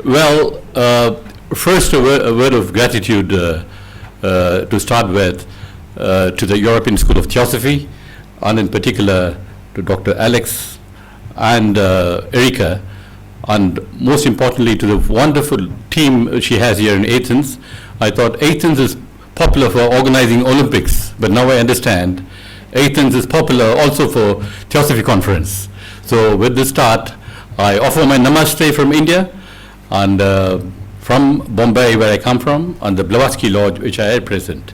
Well, first a word of gratitude to start with to the European School of Theosophy, and in particular to Dr. Alex and Erika, and most importantly to the wonderful team she has here in Athens. I thought Athens is popular for organizing Olympics, but now I understand Athens is popular also for Theosophy conference. So with this start, I offer my namaste from India, and from Bombay, where I come from, and the Blavatsky Lodge, which I represent.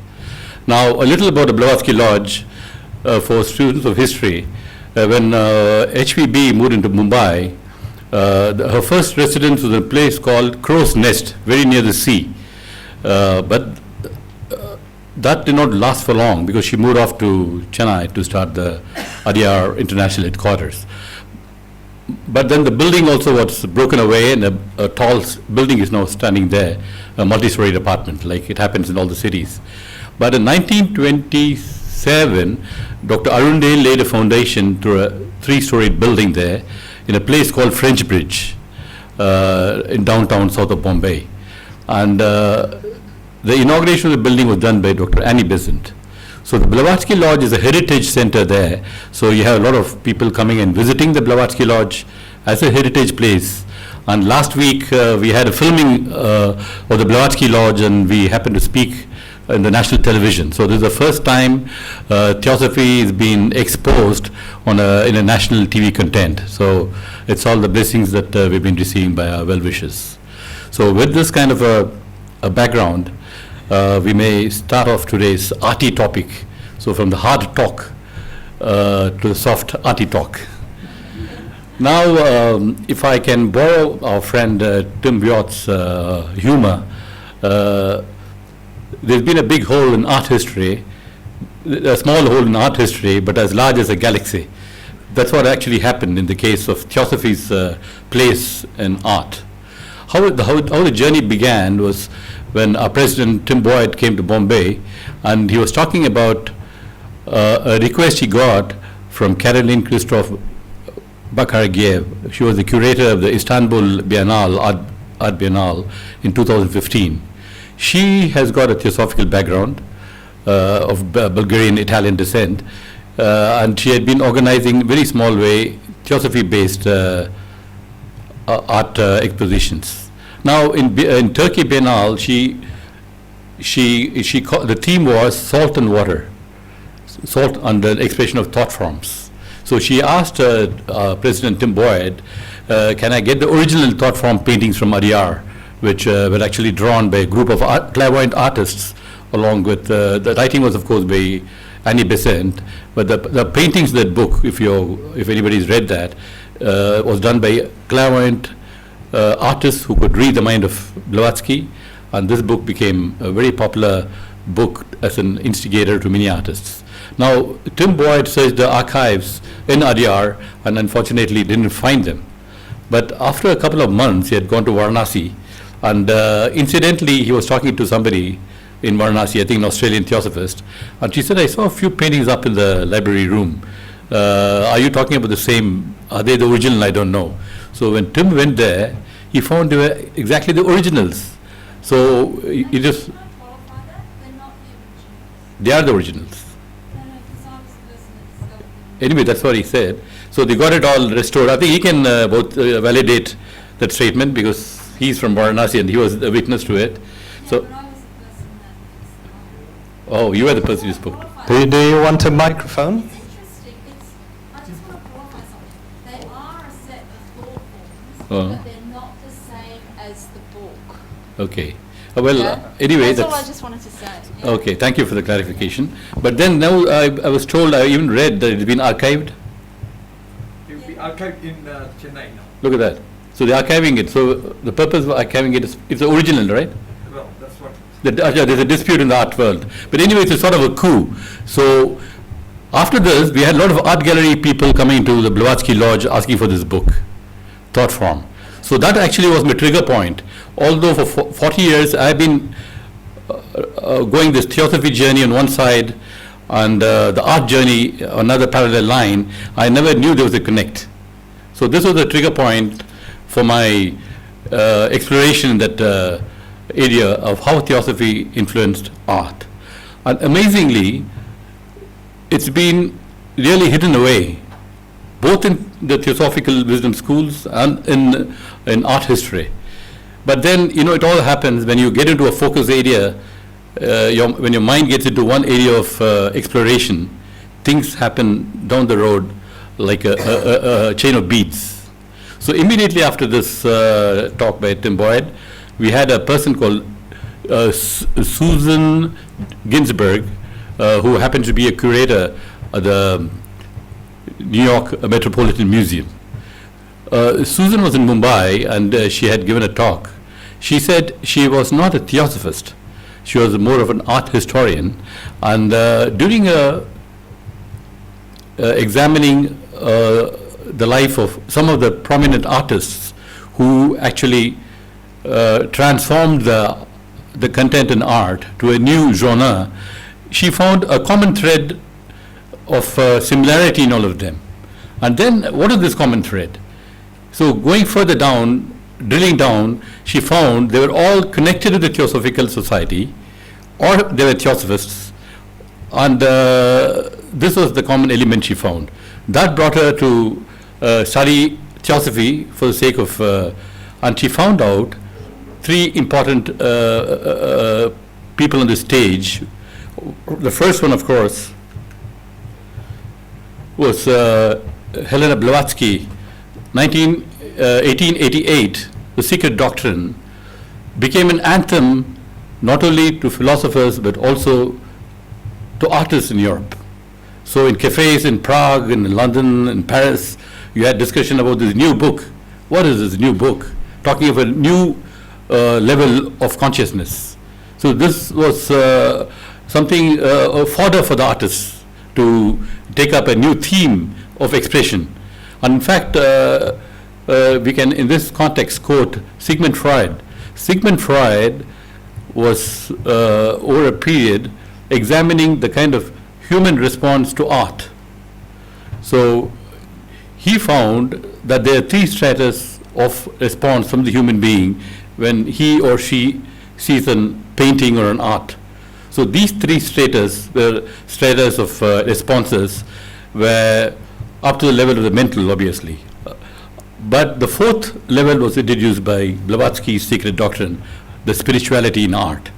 Now, a little about the Blavatsky Lodge for students of history. When HVB moved into Mumbai, her first residence was a place called Crow's Nest, very near the sea. But that did not last for long because she moved off to Chennai to start the Adyar International Headquarters. But then the building also was broken away, and a tall building is now standing there, a multi-story apartment, like it happens in all the cities. But in 1927, Dr. Arundale laid a foundation to a three-story building there in a place called French Bridge in downtown south of Bombay. And the inauguration of the building was done by Dr. Annie Besant. So the Blavatsky Lodge is a heritage center there. So you have a lot of people coming and visiting the Blavatsky Lodge as a heritage place. And last week we had a filming of the Blavatsky Lodge, and we happened to speak in the national television. So this is the first time Theosophy is being exposed on in a national TV content. So it's all the blessings that we've been receiving by our well-wishers. So with this kind of a background, we may start off today's arty topic. So from the hard talk to the soft arty talk. Now, if I can borrow our friend Tim Bjort's humor, there's been a big hole in art history, a small hole in art history, but as large as a galaxy. That's what actually happened in the case of Theosophy's place in art. How the journey began was when our president, Tim Boyd, came to Bombay, and he was talking about a request he got from Caroline Christoph Bakhargiev. She was the curator of the Istanbul Biennale, Art Biennale in 2015. She has got a theosophical background of Bulgarian-Italian descent, and she had been organizing very small way Theosophy-based art expositions. Now in Turkey Biennale, the theme was salt and water, salt and the expression of thought forms. So she asked President Tim Boyd, can I get the original thought form paintings from Adyar, which were actually drawn by a group of clairvoyant artists, along with the writing was of course by Annie Besant, but the paintings, that book, if anybody's read that, was done by clairvoyant artists who could read the mind of Blavatsky, and this book became a very popular book as an instigator to many artists. Now, Tim Boyd searched the archives in Adyar and unfortunately didn't find them. But after a couple of months, he had gone to Varanasi, and incidentally, he was talking to somebody in Varanasi, I think an Australian theosophist, and she said, I saw a few paintings up in the library room. Are you talking about the same? Are they the original? I don't know. So when Tim went there, he found they were exactly the originals. So he just... They are the originals. Anyway, that's what he said. So they got it all restored. I think he can both validate that statement because he's from Varanasi and he was a witness to it. So, oh, you were the person who spoke. Do you want a microphone? But they're not the same as the book. Okay. Well, anyway, that's all I just wanted to say. Yeah. Okay, thank you for the clarification. But then now I was told, I even read that it's been archived. It will be archived in Chennai now. Look at that. So they're archiving it. So the purpose of archiving it is it's the original, right? Well, that's what. There's a dispute in the art world. But anyway, it's a sort of a coup. So after this, we had a lot of art gallery people coming to the Blavatsky Lodge asking for this book, Thought Form. So that actually was my trigger point. Although for 40 years I've been going this theosophy journey on one side and the art journey on another parallel line, I never knew there was a connect. So this was the trigger point for my exploration in that area of how Theosophy influenced art. And amazingly, it's been really hidden away, both in the Theosophical wisdom schools and in art history. But then, it all happens when you get into a focus area, when your mind gets into one area of exploration, things happen down the road like a chain of beads. So immediately after this talk by Tim Boyd, we had a person called Susan Ginsberg, who happens to be a curator at the New York Metropolitan Museum. Susan was in Mumbai, and she had given a talk. She said she was not a theosophist. She was more of an art historian. And during examining the life of some of the prominent artists who actually transformed the content in art to a new genre, she found a common thread of similarity in all of them. And then, what is this common thread? So going further down, drilling down, she found they were all connected to the Theosophical Society, or they were Theosophists, and this was the common element she found. That brought her to study Theosophy for the sake of, and she found out three important people on the stage. The first one, of course, was Helena Blavatsky. 1888, The Secret Doctrine became an anthem not only to philosophers but also to artists in Europe. So in cafes in Prague, in London, in Paris, you had discussion about this new book. What is this new book? Talking of a new level of consciousness. So this was something, a fodder for the artists to take up a new theme of expression. And in fact, we can, in this context, quote Sigmund Freud. Sigmund Freud was, over a period, examining the kind of human response to art. So he found that there are three stratas of response from the human being when he or she sees a painting or an art. So these three stratas were stratas of responses were up to the level of the mental, obviously. But the fourth level was introduced by Blavatsky's Secret Doctrine, the spirituality in art.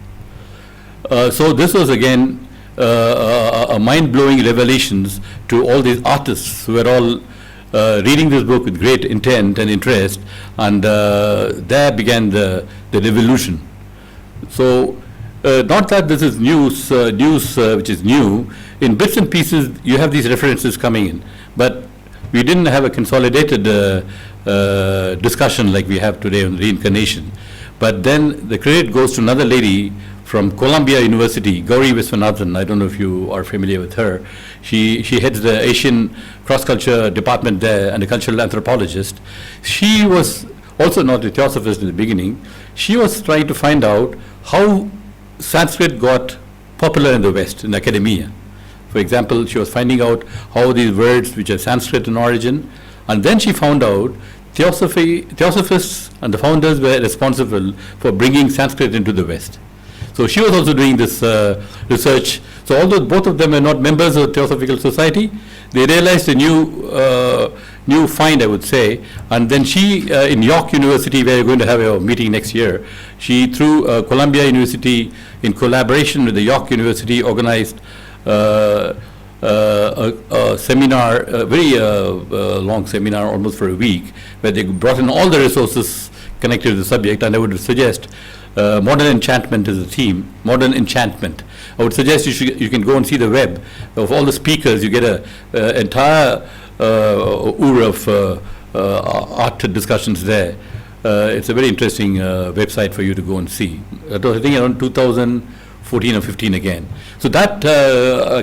So this was again a mind-blowing revelations to all these artists who were all reading this book with great intent and interest, and there began the revolution. So not that this is news which is new. In bits and pieces, you have these references coming in, but we didn't have a consolidated discussion like we have today on reincarnation. But then the credit goes to another lady from Columbia University, Gauri Viswanathan. I don't know if you are familiar with her. She heads the Asian cross-culture department there and a cultural anthropologist. She was also not a theosophist in the beginning. She was trying to find out how Sanskrit got popular in the West, in academia. For example, she was finding out how these words which are Sanskrit in origin, and then she found out Theosophists and the founders were responsible for bringing Sanskrit into the West. So she was also doing this research. So although both of them were not members of the Theosophical Society, they realized a new find, I would say. And then she, in York University, where we're going to have a meeting next year, she, through Columbia University, in collaboration with the York University, organized a seminar, a very long seminar, almost for a week, where they brought in all the resources connected to the subject. And I would suggest modern enchantment is the theme. Modern enchantment. I would suggest you can go and see the web of all the speakers. You get an entire oeuvre of art discussions there. It's a very interesting website for you to go and see. That was, I think, around 2014 or 15 again. So that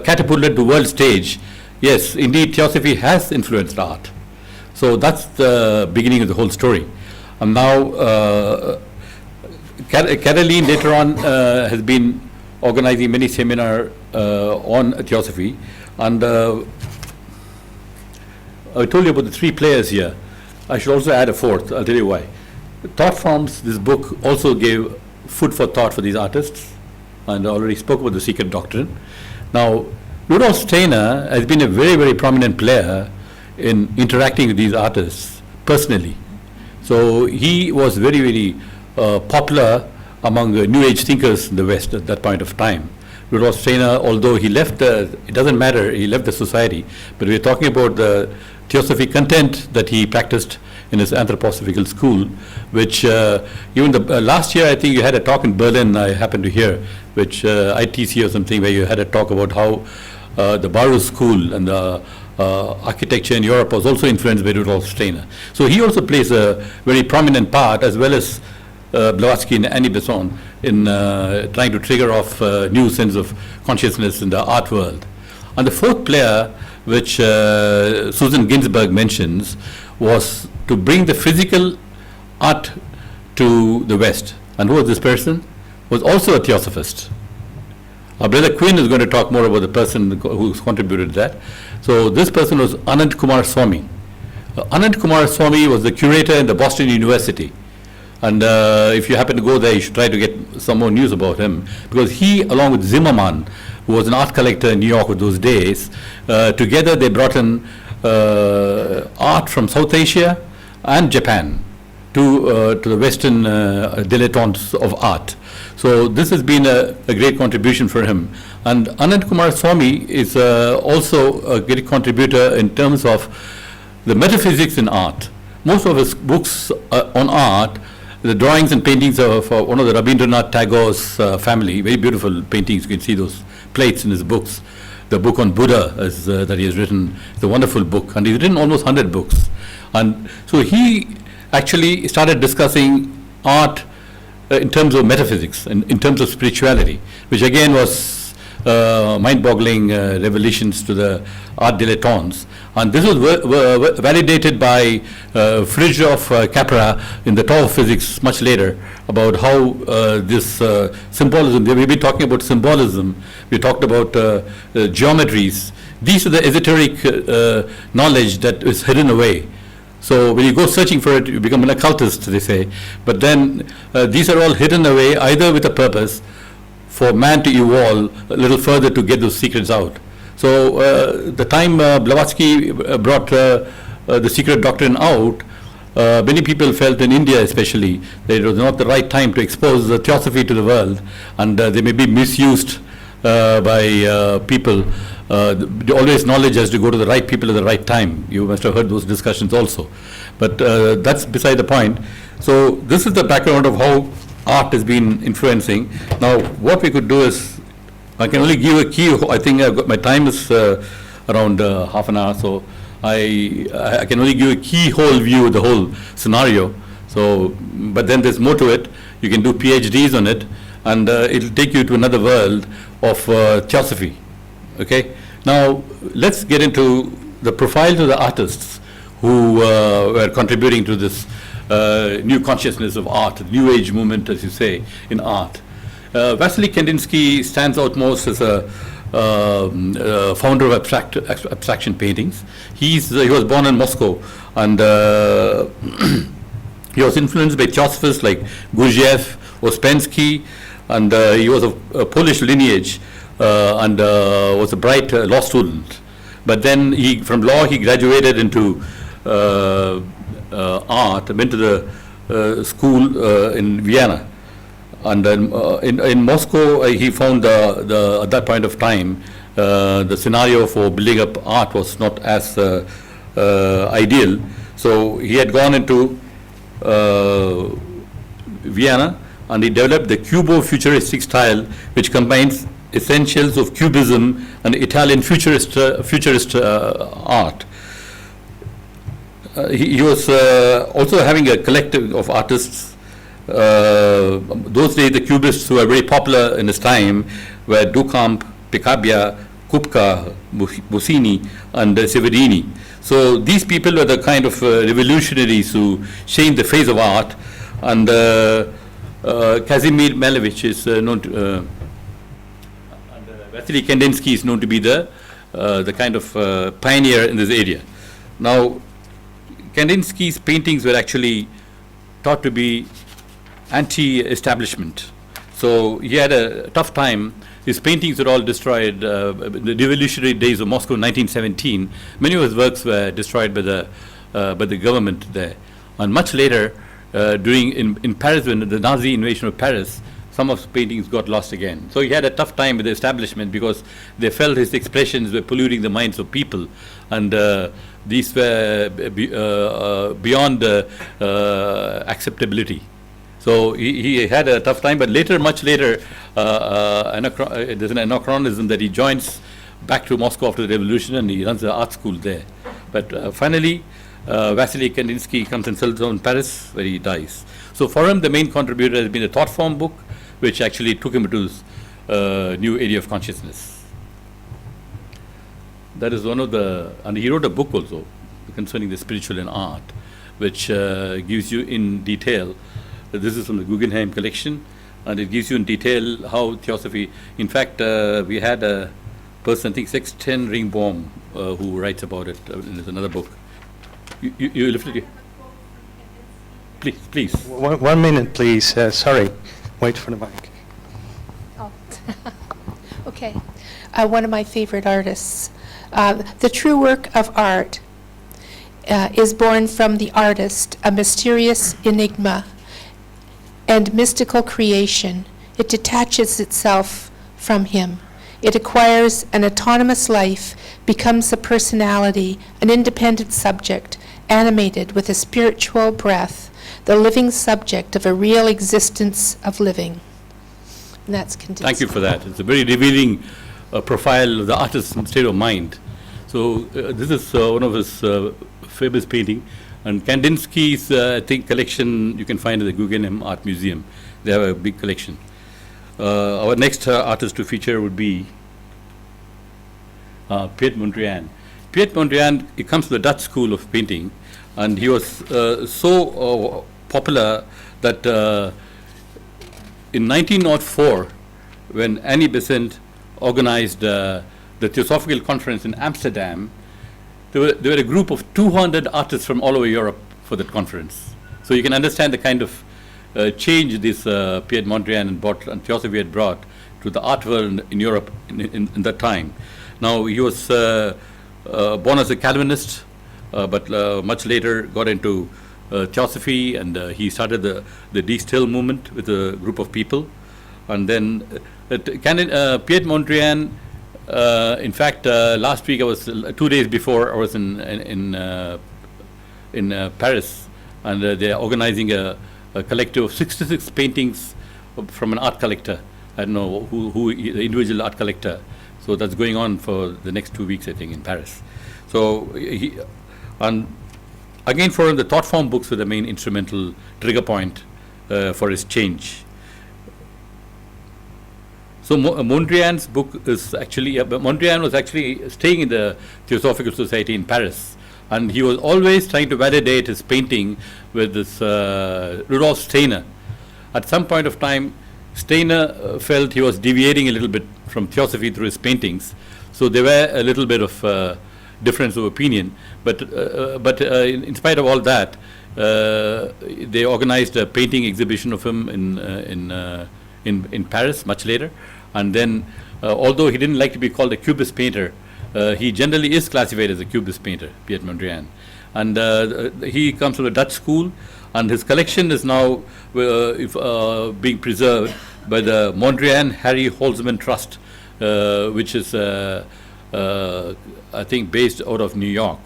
catapulted to world stage. Yes, indeed, Theosophy has influenced art. So that's the beginning of the whole story. And now, Caroline later on has been organizing many seminars on Theosophy. And I told you about the three players here. I should also add a fourth. I'll tell you why. thought forms, this book also gave food for thought for these artists, and I already spoke about the Secret Doctrine. Now, Rudolph Steiner has been a very, very prominent player in interacting with these artists personally. So he was very, very popular among New Age thinkers in the West at that point of time. Rudolph Steiner, although he left, it doesn't matter, he left the society, but we're talking about the Theosophy content that he practiced in his anthroposophical school, which even the last year I think you had a talk in Berlin, I happened to hear, which ITC or something, where you had a talk about how the Baruch school and the architecture in Europe was also influenced by Rudolph Steiner. So he also plays a very prominent part, as well as Blavatsky and Annie Besant, in trying to trigger off new sense of consciousness in the art world. And the fourth player, which Susan Ginsberg mentions, was to bring the physical art to the West. And who was this person? Was also a Theosophist. Our brother Quinn is going to talk more about the person who's contributed that. So this person was Anand Kumar Swamy. Anand Kumar Swamy was the curator in the Boston University. And if you happen to go there, you should try to get some more news about him, because he, along with Zimmerman, who was an art collector in New York with those days, together they brought in art from South Asia and Japan to the Western dilettantes of art. So this has been a great contribution for him. And Anand Kumar Swamy is also a great contributor in terms of the metaphysics in art. Most of his books on art, the drawings and paintings of one of the Rabindranath Tagore's family, very beautiful paintings. You can see those plates in his books. The book on Buddha that he has written is a wonderful book, and he's written almost 100 books. And so he actually started discussing art in terms of metaphysics and in terms of spirituality, which again was mind-boggling revelations to the art dilettantes. And this was validated by Fridtjof Capra in the Tower of Physics much later, about how this symbolism, we'll be talking about symbolism, we talked about geometries. These are the esoteric knowledge that is hidden away. So when you go searching for it, you become an occultist, they say. But then these are all hidden away, either with a purpose for man to evolve a little further to get those secrets out. So the time Blavatsky brought the Secret Doctrine out, many people felt, in India especially, that it was not the right time to expose the Theosophy to the world, and they may be misused by people. Always knowledge has to go to the right people at the right time. You must have heard those discussions also. But that's beside the point. So this is the background of how art has been influencing. Now what we could do is, I can only give a key. I think I've got, my time is around half an hour, so I can only give a keyhole view of the whole scenario. So, but then there's more to it. You can do PhDs on it, and it'll take you to another world of Theosophy. Okay. Now let's get into the profiles of the artists who were contributing to this new consciousness of art, new age movement, as you say, in art. Vasily Kandinsky stands out most as a founder of abstraction paintings. He was born in Moscow, and he was influenced by Theosophists like Gurdjieff, Ouspensky, and he was of Polish lineage and was a bright law student. But then from law he graduated into art, went to the school in Vienna. And then in Moscow, he found at that point of time, the scenario for building up art was not as ideal. So he had gone into Vienna, and he developed the Cubo-futuristic style, which combines essentials of Cubism and Italian futurist art. He was also having a collective of artists. Those days, the Cubists who were very popular in his time were Duchamp, Picabia, Kupka, Busini, and Severini. So these people were the kind of revolutionaries who changed the face of art. And Kazimir Malevich is known to, and Vasily Kandinsky is known to be the kind of pioneer in this area. Now, Kandinsky's paintings were actually thought to be anti-establishment. So he had a tough time. His paintings were all destroyed. The revolutionary days of Moscow in 1917, many of his works were destroyed by the government there. And much later, in Paris, when the Nazi invasion of Paris, some of his paintings got lost again. So he had a tough time with the establishment because they felt his expressions were polluting the minds of people, and these were beyond acceptability. So he had a tough time, but later, much later, there's an anachronism that he joins back to Moscow after the revolution, and he runs an art school there. But finally, Vasily Kandinsky comes and settles down in Paris, where he dies. So for him, the main contributor has been the thought form book, which actually took him into his new area of consciousness. That is one of the, and he wrote a book also concerning the spiritual and art, which gives you in detail. This is from the Guggenheim collection, and it gives you in detail how Theosophy. In fact, we had a person, I think Sexton Ringbaum, who writes about it. There's another book. You lifted it. Please. 1 minute, please. Sorry. Wait for the mic. Oh. Okay. One of my favorite artists. The true work of art is born from the artist, a mysterious enigma and mystical creation. It detaches itself from him. It acquires an autonomous life, becomes a personality, an independent subject, animated with a spiritual breath, the living subject of a real existence of living. And that's Kandinsky. Thank you for that. It's a very revealing profile of the artist's state of mind. So this is one of his famous painting. And Kandinsky's, I think, collection you can find in the Guggenheim Art Museum. They have a big collection. Our next artist to feature would be Piet Mondrian. Piet Mondrian, he comes from the Dutch school of painting, and he was so popular that in 1904, when Annie Besant organized the Theosophical Conference in Amsterdam, there were a group of 200 artists from all over Europe for that conference. So you can understand the kind of change this Piet Mondrian and Theosophy had brought to the art world in Europe in that time. Now, he was born as a Calvinist, but much later got into Theosophy, and he started the De-Still movement with a group of people. And then Piet Mondrian, in fact, last week, 2 days before, I was in Paris, and they're organizing a collective of 66 paintings from an art collector. I don't know who the individual art collector. So that's going on for the next 2 weeks, I think, in Paris. So and again, for him, the thought form books were the main instrumental trigger point for his change. So Mondrian's book is actually, Mondrian was actually staying in the Theosophical Society in Paris, and he was always trying to validate his painting with this Rudolph Steiner. At some point of time, Steiner felt he was deviating a little bit from Theosophy through his paintings, so there were a little bit of difference of opinion. But in spite of all that, they organized a painting exhibition of him in Paris much later. And then, although he didn't like to be called a Cubist painter, he generally is classified as a Cubist painter, Piet Mondrian. And he comes from a Dutch school, and his collection is now being preserved by the Mondrian Harry Holzman Trust, which is, I think, based out of New York.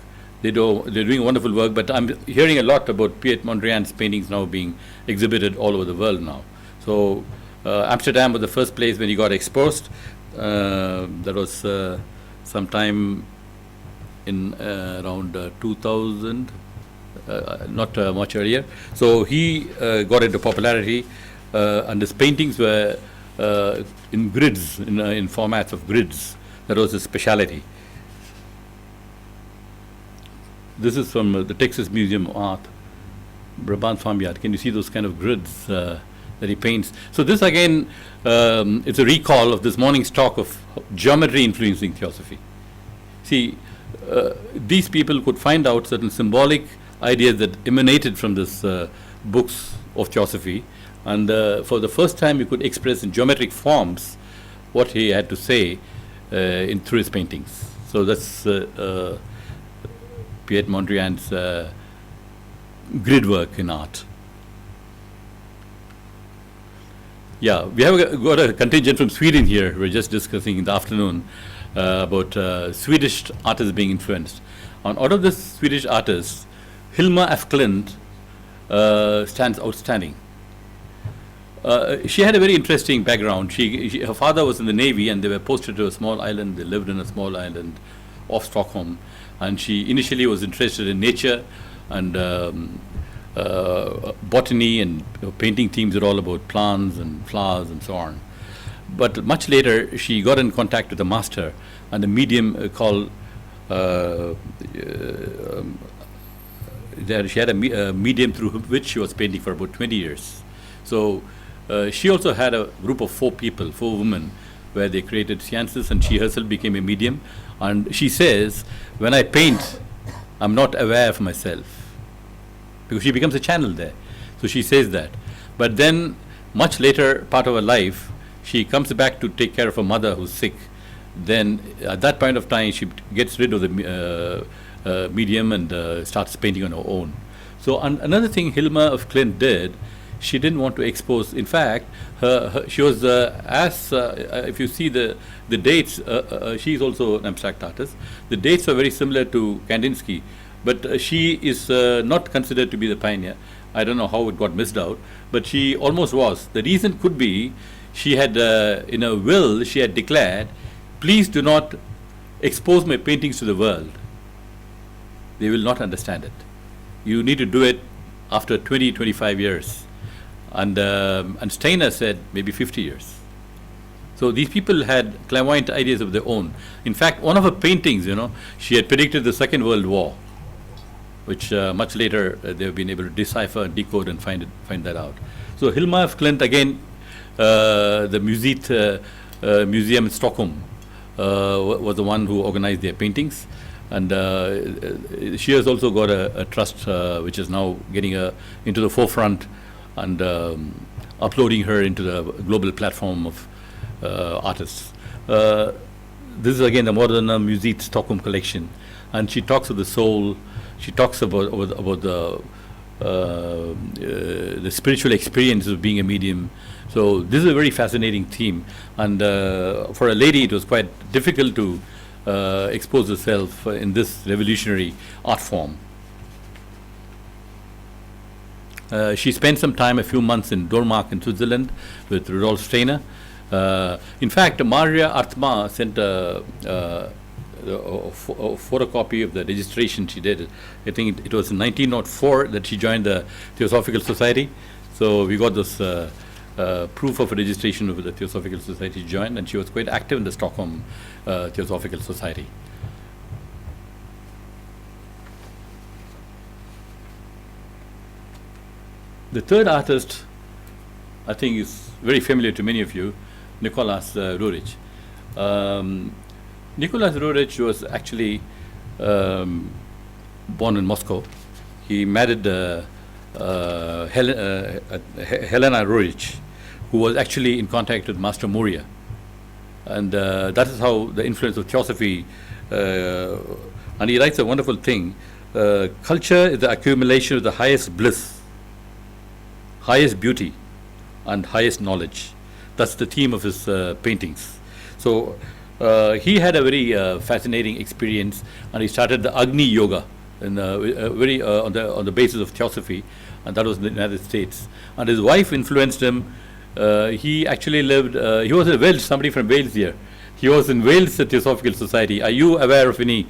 They're doing wonderful work, but I'm hearing a lot about Piet Mondrian's paintings now being exhibited all over the world now. So Amsterdam was the first place when he got exposed. That was sometime in around 2000, not much earlier. So he got into popularity, and his paintings were in grids, in formats of grids. That was his speciality. This is from the Texas Museum of Art, Brabant Farmyard. Can you see those kind of grids that he paints? So this again, it's a recall of this morning's talk of geometry influencing Theosophy. See, these people could find out certain symbolic ideas that emanated from this books of Theosophy, and for the first time he could express in geometric forms what he had to say through his paintings. So that's Piet Mondrian's grid work in art. Yeah, we have got a contingent from Sweden here. We're just discussing in the afternoon about Swedish artists being influenced. And out of the Swedish artists, Hilma af Klint stands outstanding. She had a very interesting background. Her father was in the Navy, and they were posted to a small island. They lived in a small island off Stockholm. And she initially was interested in nature, and botany, and painting themes are all about plants and flowers and so on. But much later, she got in contact with a master and a medium called she had a medium through which she was painting for about 20 years. So she also had a group of 4 people, 4 women, where they created seances, and she herself became a medium. And she says, when I paint, I'm not aware of myself, because she becomes a channel there. So she says that. But then, much later part of her life, she comes back to take care of her mother who's sick. Then, at that point of time, she gets rid of the medium and starts painting on her own. So another thing Hilma of Klint did, she didn't want to expose. In fact, she was if you see the dates, she is also an abstract artist. The dates are very similar to Kandinsky, but she is not considered to be the pioneer. I don't know how it got missed out, but she almost was. The reason could be she had, in her will, she had declared, please do not expose my paintings to the world. They will not understand it. You need to do it after 20, 25 years. And Steiner said maybe 50 years. So these people had clairvoyant ideas of their own. In fact, one of her paintings, she had predicted the Second World War, which much later they've been able to decipher, decode, and find that out. So Hilma af Klint, again, the Museum in Stockholm was the one who organized their paintings. And she has also got a trust which is now getting into the forefront and uploading her into the global platform of artists. This is again the Modern Musik Stockholm collection, and she talks of the soul. She talks about the spiritual experience of being a medium. So this is a very fascinating theme, and for a lady, it was quite difficult to expose herself in this revolutionary art form. She spent some time, a few months in Dormagen in Switzerland with Rudolph Steiner. In fact, Maria Artma sent a photocopy of the registration she did. I think it was in 1904 that she joined the Theosophical Society. So we got this proof of registration of the Theosophical Society she joined, and she was quite active in the Stockholm Theosophical Society. The third artist, I think, is very familiar to many of you, Nicholas Roerich. Nicholas Roerich was actually born in Moscow. He married Helena Roerich, who was actually in contact with Master Moria. And that is how the influence of Theosophy, and he writes a wonderful thing, culture is the accumulation of the highest bliss, highest beauty, and highest knowledge. That's the theme of his paintings. So he had a very fascinating experience, and he started the Agni Yoga in very on the basis of Theosophy, and that was in the United States. And his wife influenced him. He actually lived. He was in Wales. Somebody from Wales here. He was in Wales Theosophical Society. Are you aware of any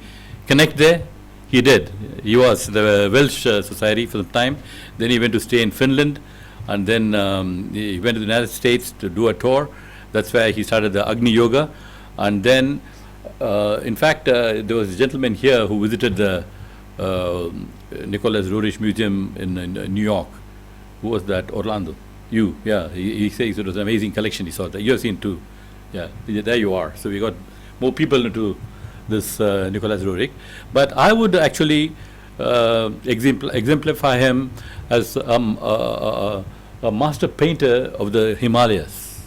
connect there? He did. He was the Welsh Society for some time. Then he went to stay in Finland, and then he went to the United States to do a tour. That's where he started the Agni Yoga. And then, in fact, there was a gentleman here who visited the Nicholas Roerich Museum in New York. Who was that? Orlando. You, yeah. He says it was an amazing collection. He saw that. You have seen too. Yeah, there you are. So we got more people into this Nicholas Roerich. But I would actually exemplify him as a master painter of the Himalayas.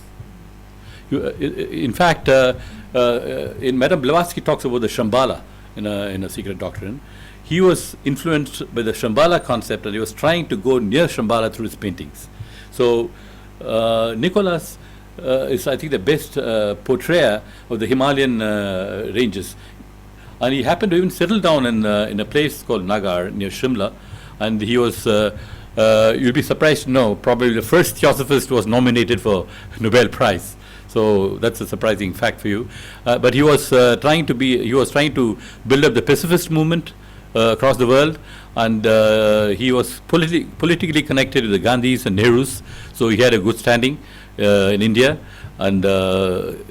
In fact, in Madame Blavatsky talks about the Shambhala in a Secret Doctrine. He was influenced by the Shambhala concept, and he was trying to go near Shambhala through his paintings. So Nicholas is, I think, the best portrayer of the Himalayan ranges. And he happened to even settle down in a place called Nagar near Shimla, and he was, you'll be surprised to know, probably the first Theosophist was nominated for Nobel Prize. So that's a surprising fact for you. But he was trying to build up the pacifist movement across the world, and he was politically connected with the Gandhis and Nehrus, so he had a good standing in India, and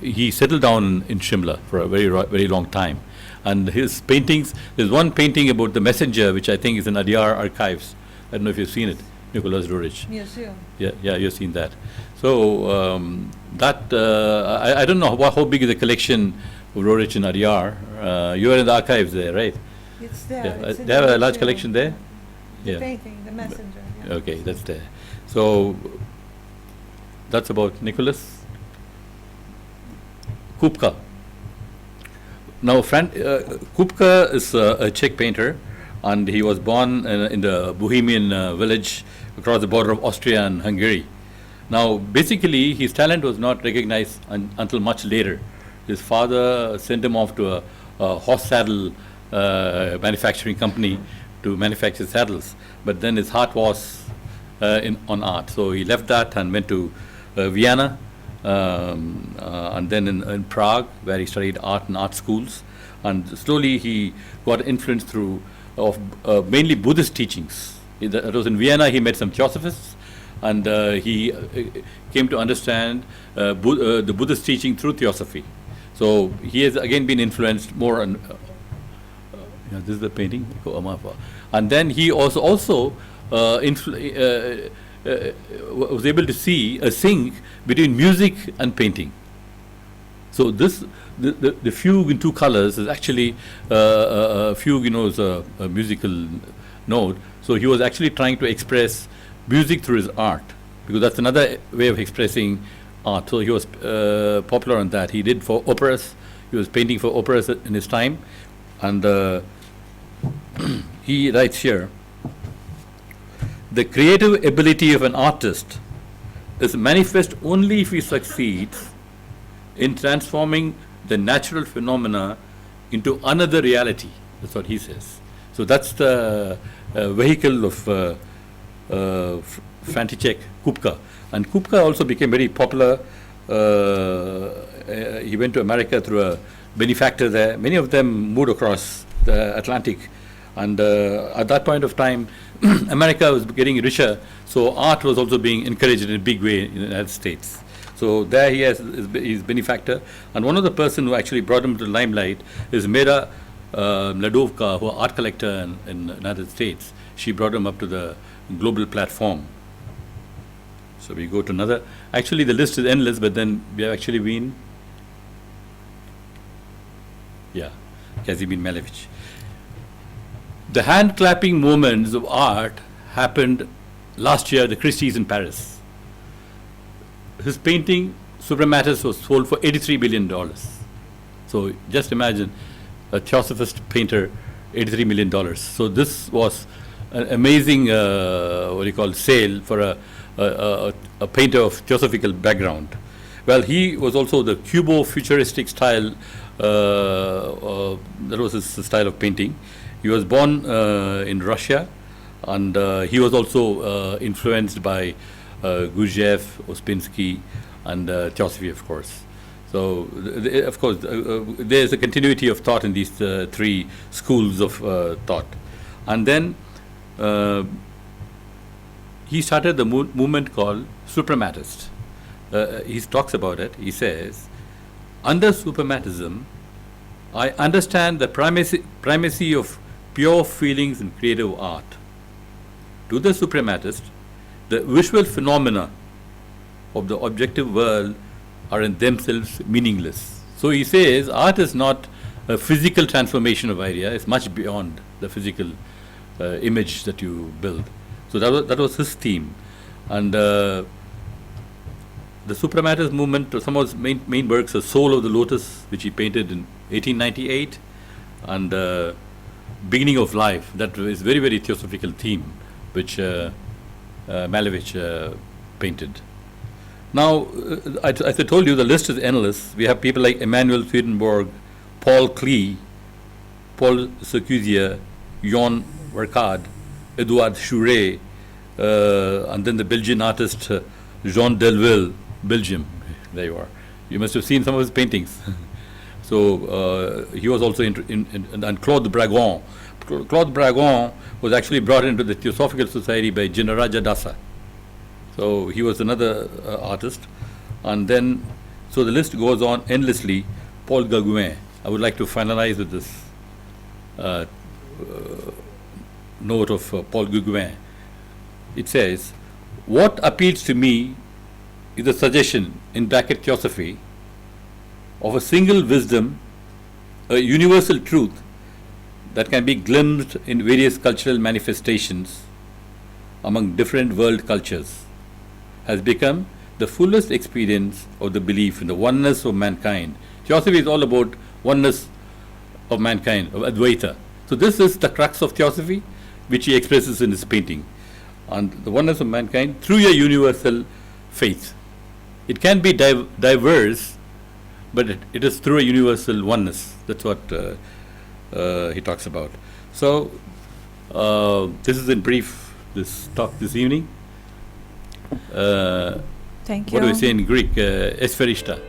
he settled down in Shimla for a very long time. And his paintings, there's one painting about the messenger, which I think is in Adyar archives. I don't know if you've seen it, Nicholas Roerich. Museum. Yeah, you've seen that. So I don't know how big is the collection of Roerich in Adyar. You are in the archives there, right? It's there. Yeah. It's in They have the a large museum. collection there? The Yeah. painting, the messenger. Yeah. Okay, that's there. So that's about Nicholas. Kupka. Now, Kupka is a Czech painter, and he was born in the Bohemian village across the border of Austria and Hungary. Now, basically, his talent was not recognized until much later. His father sent him off to a horse saddle manufacturing company to manufacture saddles, but then his heart was on art. So he left that and went to Vienna, and then in Prague, where he studied art in art schools. And slowly he got influence through mainly Buddhist teachings. That was in Vienna. He met some Theosophists, and he came to understand the Buddhist teaching through Theosophy. So he has again been influenced more on. This is the painting, and then he also was able to see a sync between music and painting. So the fugue in two colors is actually a fugue, is a musical note. So he was actually trying to express music through his art, because that's another way of expressing art. So he was popular on that. He did for operas. He was painting for operas in his time, and he writes here, the creative ability of an artist is manifest only if he succeeds in transforming the natural phenomena into another reality. That's what he says. So that's the vehicle of Frantisek Kupka. And Kupka also became very popular. He went to America through a benefactor there. Many of them moved across the Atlantic. And at that point of time, America was getting richer, so art was also being encouraged in a big way in the United States. So there he has his benefactor. And one of the person who actually brought him to the limelight is Mera Mladovka, who is an art collector in the United States. She brought him up to the global platform. So we go to another. Actually, the list is endless, but then we have actually been, Kazimir Malevich. The hand-clapping moments of art happened last year at the Christie's in Paris. His painting, Suprematus, was sold for $83 billion. So just imagine a Theosophist painter, $83 million. So this was an amazing, sale for a painter of theosophical background. Well, he was also the Cubo-futuristic style, that was his style of painting. He was born in Russia, and he was also influenced by Gurdjieff, Ouspensky, and Theosophy, of course. So, of course, there's a continuity of thought in these three schools of thought. And then he started the movement called Suprematist. He talks about it. He says, under Suprematism, I understand the primacy of pure feelings in creative art. To the suprematist, the visual phenomena of the objective world are in themselves meaningless. So he says art is not a physical transformation of idea, it's much beyond the physical image that you build. So that was his theme. And the supramatus movement, some of his main works, The Soul of the Lotus, which he painted in 1898, and Beginning of Life, that is very, very theosophical theme, which Malevich painted. Now, as I told you, the list is endless. We have people like Emanuel Swedenborg, Paul Klee, Paul Secusier, Jan Verkade, Edouard Chouret, and then the Belgian artist Jean Delville, Belgium. There you are. You must have seen some of his paintings. So he was also and Claude Bragon. Claude Bragon was actually brought into the Theosophical Society by Jinaraja Dasa. So he was another artist. And then, so the list goes on endlessly. Paul Gauguin. I would like to finalize with this note of Paul Gauguin. It says, what appeals to me is a suggestion, in bracket Theosophy, of a single wisdom, a universal truth that can be glimpsed in various cultural manifestations among different world cultures, has become the fullest experience of the belief in the oneness of mankind. Theosophy is all about oneness of mankind, of Advaita. So this is the crux of Theosophy, which he expresses in his painting. And the oneness of mankind through a universal faith. It can be diverse, but it is through a universal oneness. That's what he talks about. So this is in brief this talk this evening. Thank you. What do we say in Greek? Esferista.